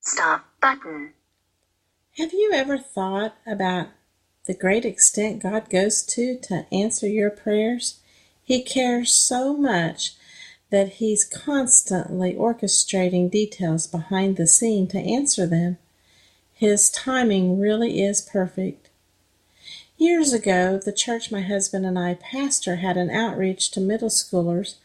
Stop button. Have you ever thought about the great extent God goes to answer your prayers? He cares so much that He's constantly orchestrating details behind the scene to answer them. His timing really is perfect. Years ago, the church my husband and I pastor had an outreach to middle schoolers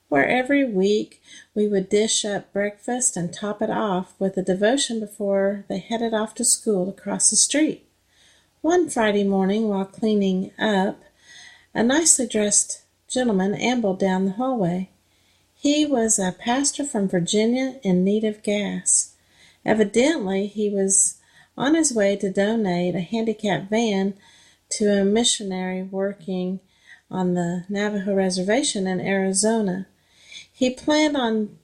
where every week we would dish up breakfast and top it off with a devotion before they headed off to school across the street. One Friday morning, while cleaning up, a nicely dressed gentleman ambled down the hallway. He was a pastor from Virginia in need of gas. Evidently, he was on his way to donate a handicapped van to a missionary working on the Navajo reservation in Arizona. He planned on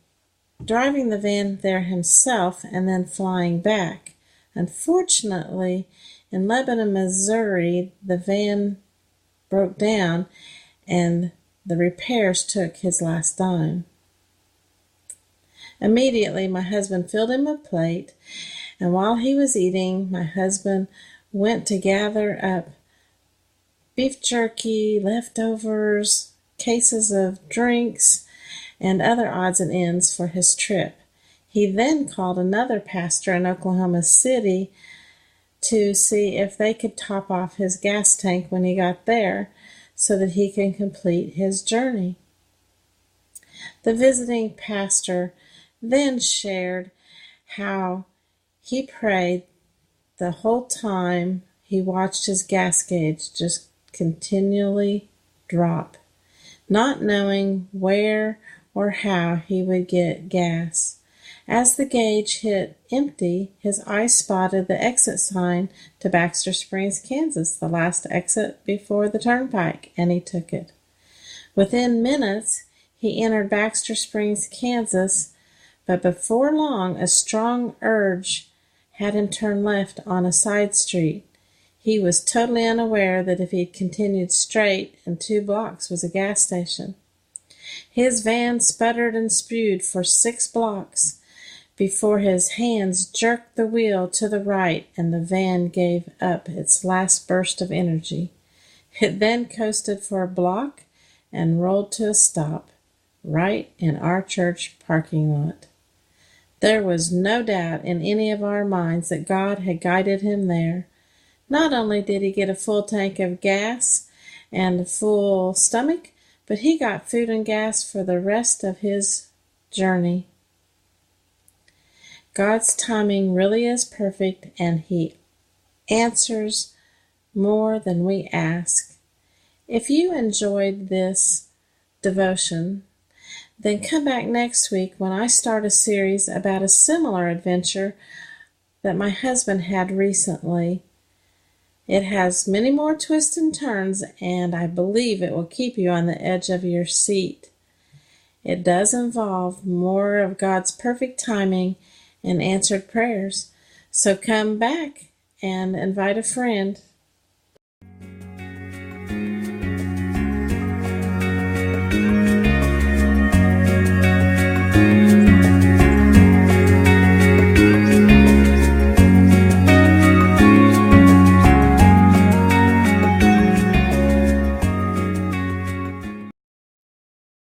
driving the van there himself and then flying back. Unfortunately, in Lebanon, Missouri, the van broke down and the repairs took his last dime. Immediately, my husband filled him a plate, and while he was eating, my husband went to gather up beef jerky, leftovers, cases of drinks, and other odds and ends for his trip. He then called another pastor in Oklahoma City to see if they could top off his gas tank when he got there so that he can complete his journey. The visiting pastor then shared how he prayed the whole time he watched his gas gauge just continually drop, not knowing where or how he would get gas. As the gauge hit empty, his eye spotted the exit sign to Baxter Springs, Kansas, the last exit before the turnpike, and he took it. Within minutes, he entered Baxter Springs, Kansas, but before long, a strong urge had him turn left on a side street. He was totally unaware that if he had continued straight, in 2 blocks was a gas station. His van sputtered and spewed for 6 blocks before his hands jerked the wheel to the right and the van gave up its last burst of energy. It then coasted for a block and rolled to a stop right in our church parking lot. There was no doubt in any of our minds that God had guided him there. Not only did he get a full tank of gas and a full stomach, but he got food and gas for the rest of his journey. God's timing really is perfect, and He answers more than we ask. If you enjoyed this devotion, then come back next week when I start a series about a similar adventure that my husband had recently. It has many more twists and turns, and I believe it will keep you on the edge of your seat. It does involve more of God's perfect timing and answered prayers. So come back and invite a friend.